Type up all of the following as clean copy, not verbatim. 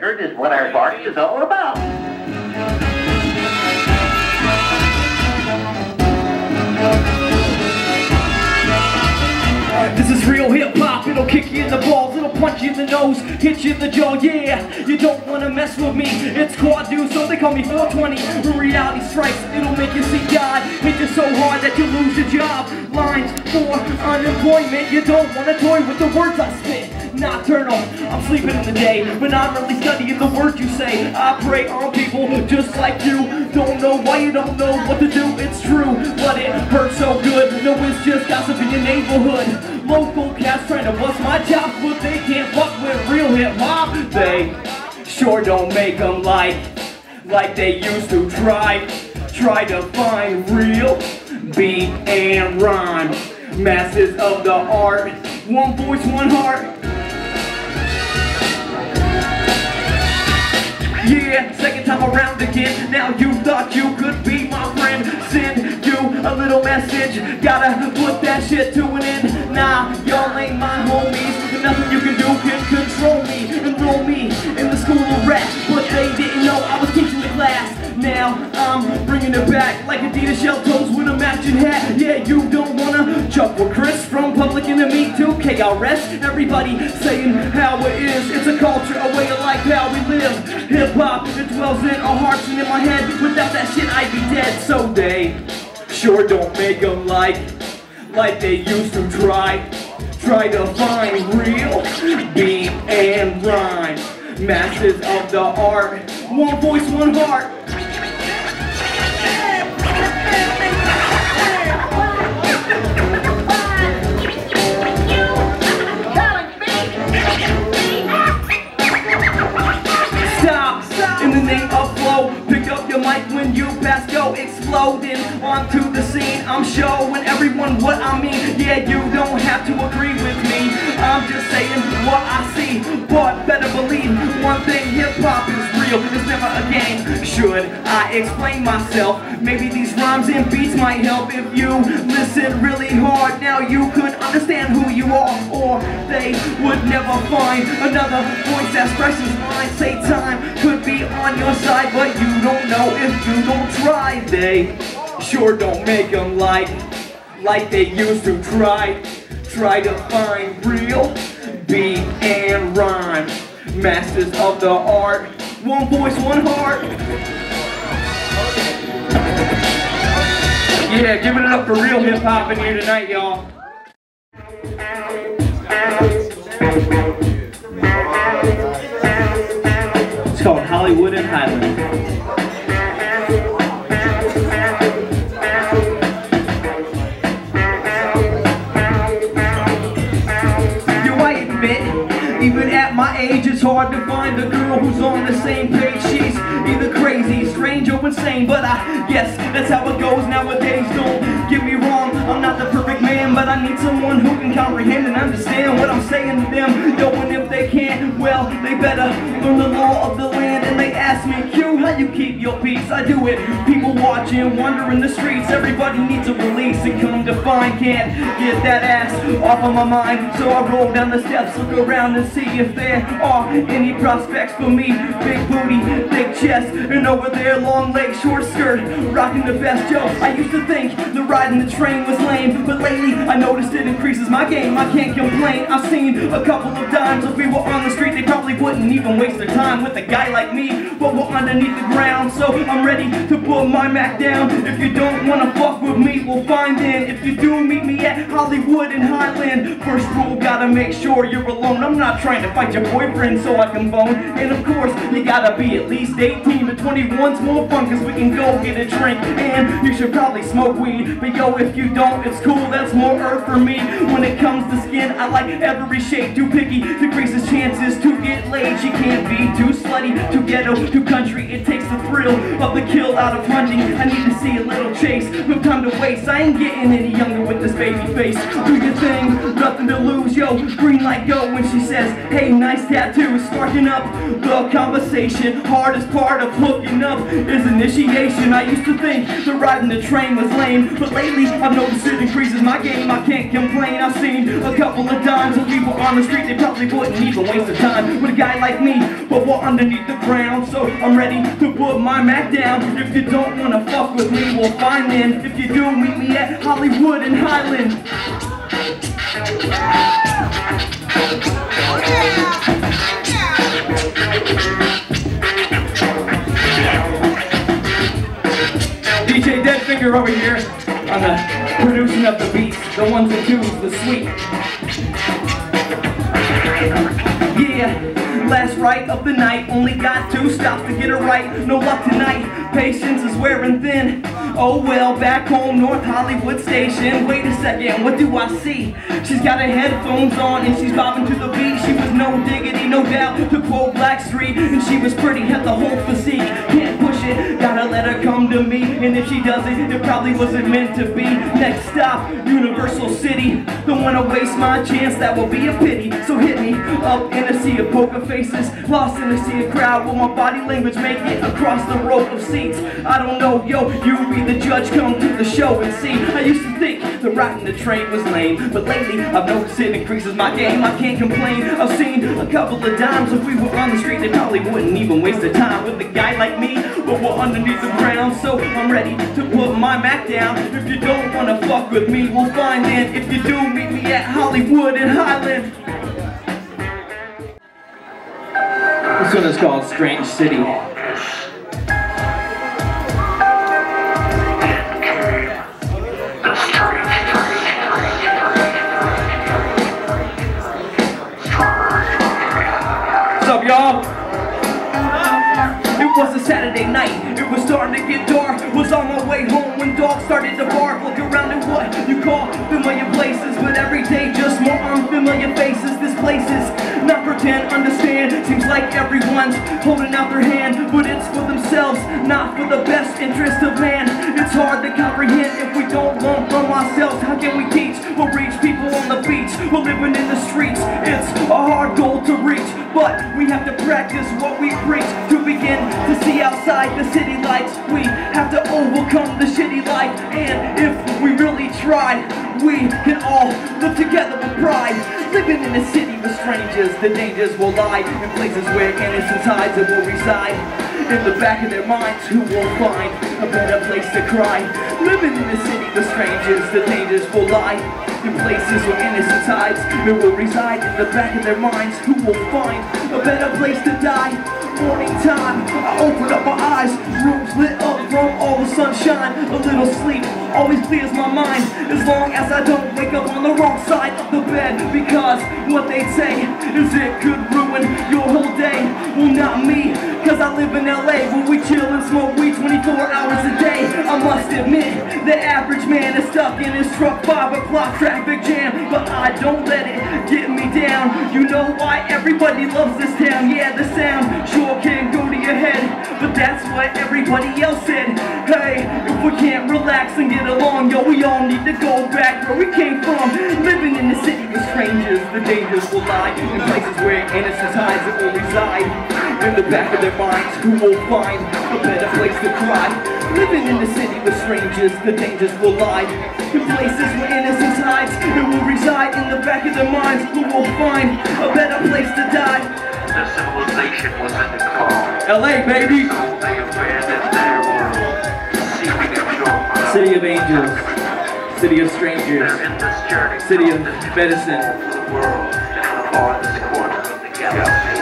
record is what our party is all about. This is real hip-hop, it'll kick you in the balls, it'll punch you in the nose, hit you in the jaw, yeah. You don't wanna mess with me, it's quad deuceO, they call me 420. When reality strikes, it'll make you see God, hit you so hard that you lose your job. Lines for unemployment, you don't wanna toy with the words I spit. Nocturnal, I'm sleeping in the day, but I'm really studying the words you say. I prey on people just like you. Don't know why you don't know what to do, it's true, but it hurts so good. No, it's just gossip in your neighborhood. Local cats trying to bust my chops, but they can't fuck with real hip-hop. They sure don't make them like they used to try to find real beat and rhyme. Masters of the art, one voice, one heart. Yeah, second time around again. Now you thought you could be my friend. Send you a little message. Gotta put that shit to an end. Nah, y'all ain't my homies. Nothing you can do can control me. Enroll me in the school of rap. But they didn't know I was teaching the class. Now I'm bringing it back like Adidas shell toes with a matching hat. Yeah, you don't wanna chuck with Chris from Public Enemy to KRS. Everybody saying how it is. It's a culture, a way of life, how we live. Hip-hop, it dwells in our hearts and in my head. Without that shit, I'd be dead. So they sure don't make them like they used to try to find real beat and rhyme. Masters of the art, one voice, one heart. Stop, in the name of flow. Pick up your mic when you pass go. Exploding onto the scene. I'm showing everyone what I mean. Yeah, you don't have to agree with me. I'm just saying what I see. But better believe one thing, hip-hop is real. It's never a game. Should I explain myself? Maybe these rhymes and beats might help if you listen really hard. Now you could understand who you are, or they would never find another voice that expresses mine. Say time could be on your side, but you don't know if you don't try. They sure don't make them like they used to try to find real beat and rhyme. Masters of the art, one voice, one heart. Yeah, give it up for real hip-hop in here tonight, y'all. It's called Hollywood and Highland. Even at my age, it's hard to find a girl who's on the same page. She's either crazy, strange, or insane, but I guess that's how it goes nowadays. Don't get me wrong, I'm not the perfect man, but I need someone who can comprehend and understand what I'm saying to them. Yo, and if they can't, well, they better learn the law of the land. And they ask me, Q, how you keep your peace? I do it, people watching, wandering the streets. Everybody needs a release, and come to find, can't get that ass off of my mind. So I roll down the steps, look around and see if there are any prospects for me. Big booty, thick chest, and over there long legs, short skirt, rocking the best. Yo, I used to think the riding the train was lame, but lately I noticed it increases my game. I can't complain. I've seen a couple of dimes. If we were on the street, they probably wouldn't even waste their time with a guy like me, but we're underneath the ground, so I'm ready to put my Mac down. If you don't wanna fuck with me, we'll find in. If you do, meet me at Hollywood and Highland. First rule, gotta make sure you're alone. I'm not trying to fight your boyfriend so I can bone. And of course, you gotta be at least 18, but 21's more fun, cause we can go get a drink. And you should probably smoke weed, but yo, if you don't, it's cool, that's more earth for me. When it comes to skin, I like every shade. Too picky decreases chances to get laid. She can't be too slutty, too ghetto, too country. It takes the thrill of the kill out of hunting. I need to see a little chase, no time to waste. I ain't getting any younger with this baby face. Do your thing, nothing to lose, yo. Green light go when she says, hey, nice tattoo. Sparking up the conversation. Hardest part of hooking up is initiation. I used to think that riding the train was lame, but lately I've noticed it increases my game. I can't complain. I've seen a couple of dimes of people on the street. They probably wouldn't even waste their time. When a guy like me, but we're underneath the ground. So I'm ready to put my Mac down. If you don't wanna fuck with me, well fine then. If you do, meet me at Hollywood and Highland. DJ DeadFinger over here on the producing of the beats, the ones and twos, the sweet. Yeah, last right of the night, only got 2 stops to get it right. No luck tonight, patience is wearing thin. Oh well, back home, North Hollywood Station. Wait a second, what do I see? She's got her headphones on and she's bobbing to the beat. She was no diggity, no doubt, to quote Blackstreet. And she was pretty, had the whole physique. Can't push it, gotta let her come to me. And if she does it, it probably wasn't meant to be. Next stop, Universal City. Don't wanna waste my chance, that will be a pity. So hit me up in a sea of poker faces, lost in a sea of crowd. Will my body language make it across the row of seats? I don't know, yo, you be the judge, come to the show and see. I used to think the riding the train was lame, but lately I've noticed it increases my game. I can't complain, I've seen a couple of dimes. If we were on the street, they probably wouldn't even waste their time with a guy like me, but we're underneath the ground. So I'm ready to put my Mac down. If you don't wanna fuck with me, we'll find then. If you do, meet me at Hollywood and Highland. This one is called Strange City. What's up, y'all? It was a Saturday night, it was starting to get dark. Was on my way home when dogs started to bark. Look around at what you call familiar places, but every day just more unfamiliar faces. This place is not pretend, understand. Seems like everyone's holding out their hand, but it's for themselves, not for the best interest of man. It's hard to comprehend if we don't learn from ourselves. How can we teach? We'll reach people on the beach, we're living in the streets. It's a hard goal to reach, but we have to practice what we preach to begin to see outside the city lights. We have to overcome the shitty life, and if we really try, we can all live together with pride. Living in a city with strangers, the dangers will lie in places where innocence hides and will reside. In the back of their minds, who will find a better place to cry? Living in a city with strangers, the dangers will lie in places where innocence hides and will reside. In the back of their minds, who will find a better place to die? Morning time, I open up my eyes, rooms lit up from all the sunshine. A little sleep always clears my mind, as long as I don't wake up on the wrong side of the bed. Because what they say is it could ruin your whole day. Well, not me, cause I live in LA, where we chill and smoke weed 24 hours a day. I must admit, the average man is stuck in his truck, 5 o'clock traffic jam, but I don't let it get me down. You know why everybody loves this town? Yeah, the sound sure can go to your head, but that's what everybody else said. Hey, if we can't relax and get along, yo, we all need to go back where we came from. Living in the city with strangers, the dangers will lie in places where innocence hides and will reside. In the back of their minds, who will find a better place to cry? Living in the city with strangers, the dangers will lie in places where innocence hides and will reside. In the back of their minds, who will find a better place to die? The civilization was in the call. LA, baby! So they abandoned their world, seeking a cure. City of angels, city of strangers, They're in this journey, city of medicine. the world in the farthest corner of the galaxy.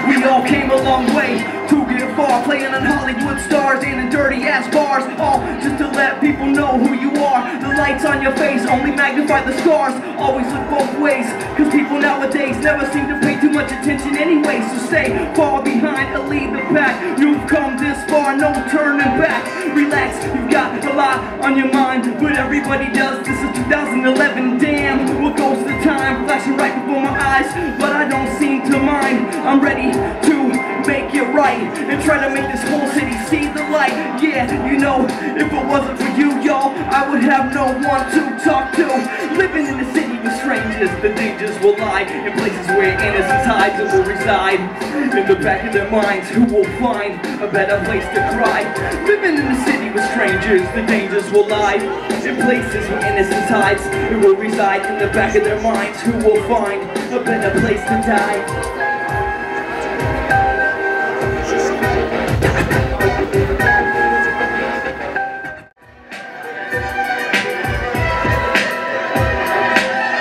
We all came a long way to get far, playing on Hollywood stars and in dirty ass bars, all just to let people know who you are. The lights on your face only magnify the scars. Always look both ways, cause people nowadays never seem to pay too much attention anyway. So stay far behind and lead the pack. You've come this far, no turning back. Relax, you've got a lot on your mind, but everybody does. This is 2011, damn, what goes the time flashing right before my eyes, but I don't seem to mind. I'm ready to make it right and try to make this whole city see the light. Yeah, you know, if it wasn't for you, y'all, I would have no one to talk to. Living in the city with strangers, consciousness, the dangers will lie in places where innocence hides and will reside. In the back of their minds, who will find a better place to cry? Living in the city with strangers, the dangers will lie in places where innocence hides. It will reside in the back of their minds, who will find a better place to die.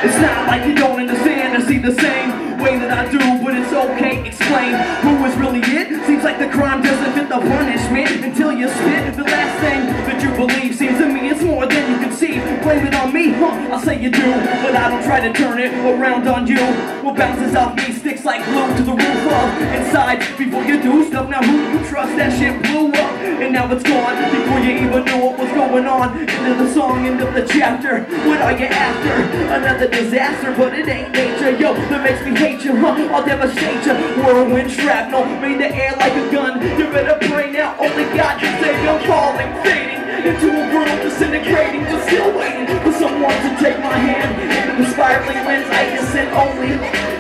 It's not like you don't understand or see the same way that I do, but it's okay, explain who is really it. Seems like the crime doesn't fit the punishment until you spit. The last thing that you believe seems to me it's more than you can see. Blame it on me, I'll say you do, but I don't try to turn it around on you. What bounces off me sticks like glue to the roof of inside. Before you do stuff, now who you trust? That shit blew up, and now it's gone before you even knew what was going on. End of the song, end of the chapter. What are you after? Another disaster, but it ain't nature, yo, that makes me hate you, I'll devastate you. Whirlwind shrapnel, made the air like a gun. You better pray now, only God can save you. I'm falling, fading into a world disintegrating, but still waiting for someone to take my hand. Into the spiraling winds, I descend only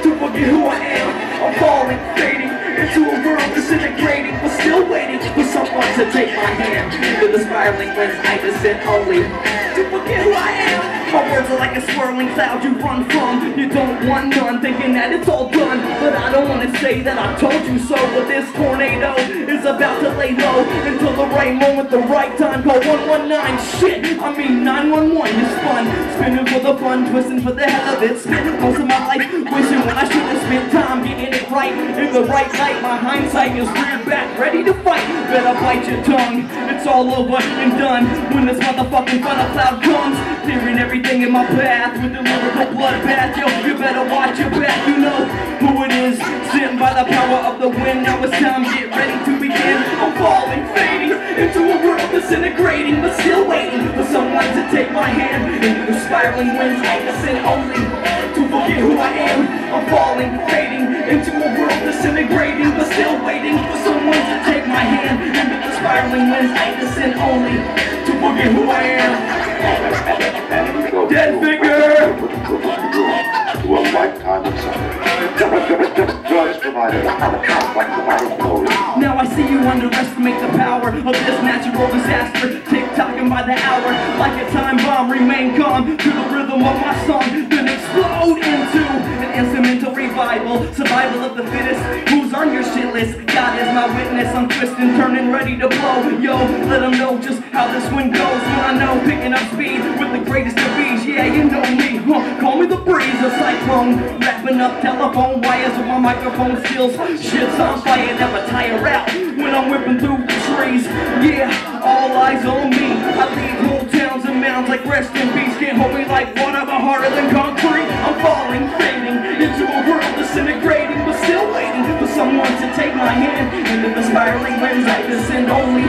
to forget who I am. I'm falling, fading into a world disintegrating, but still waiting for someone to take my hand. Into the spiraling winds, I descend only to forget who I am. My words are like a swirling cloud you run from. You don't want none, thinking that it's all done. But I don't want to say that I told you so. But this tornado is about to lay low until the right moment, the right time. Call 119, shit, I mean 911. You spun, spinning for the fun, twisting for the hell of it. Spending most of my life wishing when I should have spent time getting it right in the right light. My hindsight is reared back, ready to fight. Better bite your tongue, it's all over and done when this motherfucking thundercloud comes, clearing everything in my path with the lyrical bloodbath. Yo, you better watch your back, you know who it is, sitting by the power of the wind. Now it's time, get ready to begin. I'm falling, fading into a world disintegrating, but still waiting for someone to take my hand. Into the spiraling winds, I descend only to forget who I am. I'm falling, fading into a world disintegrating, but still waiting for someone to take my hand. Into the spiraling winds, I descend only to forget who I am. DeadFinger! To a lifetime of suffering. Drugs provided like glory. Now I see you underestimate the power of this natural disaster. Tick-tocking by the hour, like a time bomb. Remain calm to the rhythm of my song, then explode into an instrumental revival. Survival of the fittest, who's on your shit list? God is my witness, I'm twisting, turning, ready to blow. Yo, let them know just how this one goes. When I know, picking up speed with the greatest of ease. Yeah, you know me, call me the breeze, a cyclone. Wrapping up telephone wires with my microphone skills. Shit's on fire, never tire out when I'm whipping through the trees. Yeah, all eyes on me. I leave whole towns and mounds like rest in peace. Can't hold me like water, but harder than concrete. I'm falling, fading into a world disintegrating, but still waiting for someone to take my hand. Into the spiraling winds, I descend only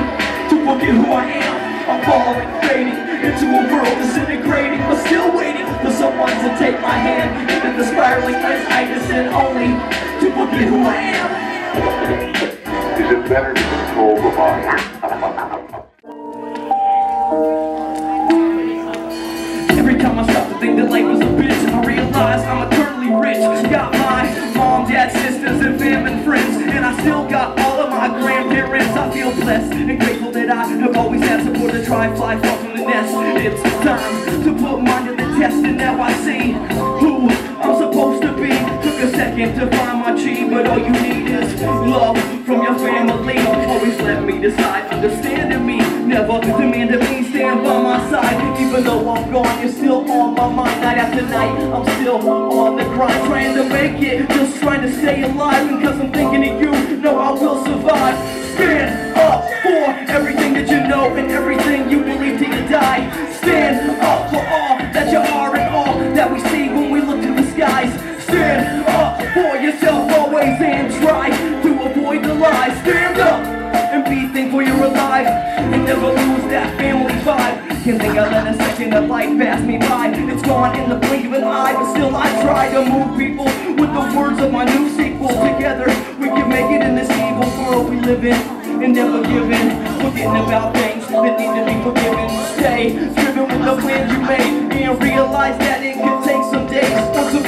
to forget who I am. I'm falling, fading into a world disintegrating, but still waiting for someone to take my hand. Into the spiraling winds, I descend only to forget who I am. Is it better to control the mind? Every time I stop to think that life is a bitch, and I realize I'm eternally rich. Got my mom, dad, sisters, and family friends, and I still got all of my grandparents. I feel blessed and grateful that I have always had support to try fly far from the nest. It's time to put mine to the test, and now I see who I'm supposed to be. Took a second to find my chi, but all you need is love from your family. Always let me decide, understanding me, never demanding me stand by my side. Even though I'm gone, you're still on my mind. Night after night, I'm still on the grind, trying to make it, just trying to stay alive. And cause I'm thinking of you, know I will survive. Stand up for everything that you know and everything you believe till you die. Stand up for all that you are and all that we see when we look to the skies. Stand up for yourself always and try to avoid the lies. Stand up and be thankful you're alive and never lose that family vibe. Can't think I let a second of life pass me by. It's gone in the blink of an eye, but still I try to move people with the words of my new sequel. Together we can make it in this evil world we live in and never give in. Forgetting about things that need to be forgiven. Stay driven with the plans you made and realize that it could take some days or some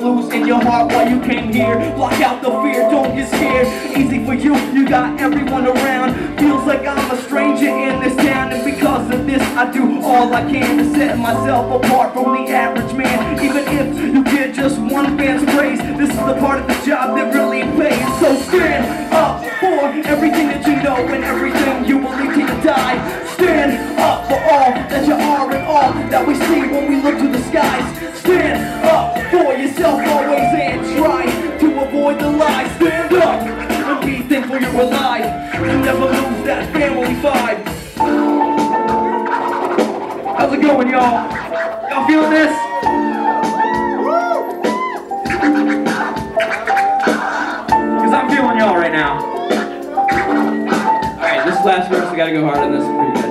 lose in your heart while you came here. Block out the fear, don't get scared. Easy for you, you got everyone around. Feels like I'm a stranger in this town, and because of this I do all I can to set myself apart from the average man. Even if you get just one fan's praise, this is the part of the job that really pays. So stand up for everything that you know and everything you believe till you die. Stand up for all that you are and all that we see when we look to the skies. Stand up for yourself always and try to avoid the lies. Stand up and be thankful you're alive. You never lose that family vibe. How's it going, y'all? Y'all feeling this? Because I'm feeling y'all right now. Alright, this last verse, I gotta go hard on this for you guys.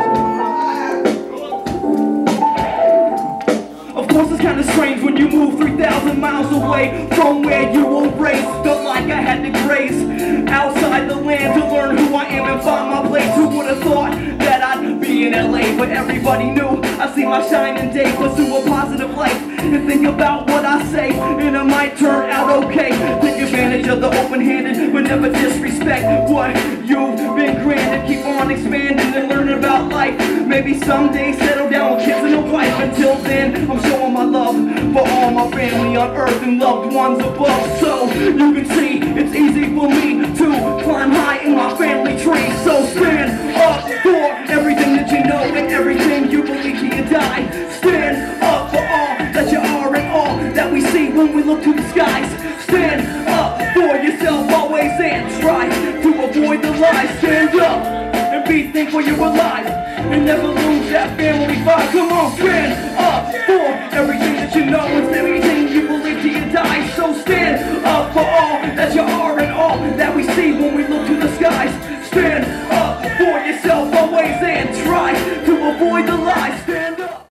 Of course, it's kind of strange when you move 3,000 miles away from where you were raised. Felt like I had to graze outside the land to learn who I am and find my place. Who would have thought that I'd be in LA? But everybody knew I see my shining day. Pursue a positive life and think about what I say, and it might turn out okay. Take advantage of the open-handed, but never disrespect what you've been granted. Keep on expanding and learning about life. Maybe someday settle down with kids and a wife. Until then, I'm showing my love for all my family on earth and loved ones above. So you can see it's easy for me to climb high in my family tree. So stand up for everything that you know and everything you believe till you die. Stand up for all that you are and all that we see when we look to the skies. Stand up for yourself always and try to avoid the lies. Stand up and be thankful you're alive and never lose that family vibe. Come on, stand up for everything that you know and everything you believe till you die. So stand up for all that you are and all that we see when we look to the skies. Stand up for yourself always and try to avoid the lies. Stand up.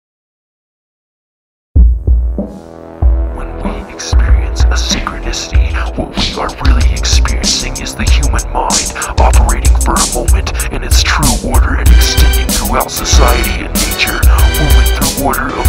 When we experience a synchronicity, what we are really experiencing is the human mind operating for a moment in its true order and extending throughout society and nature, moving through order of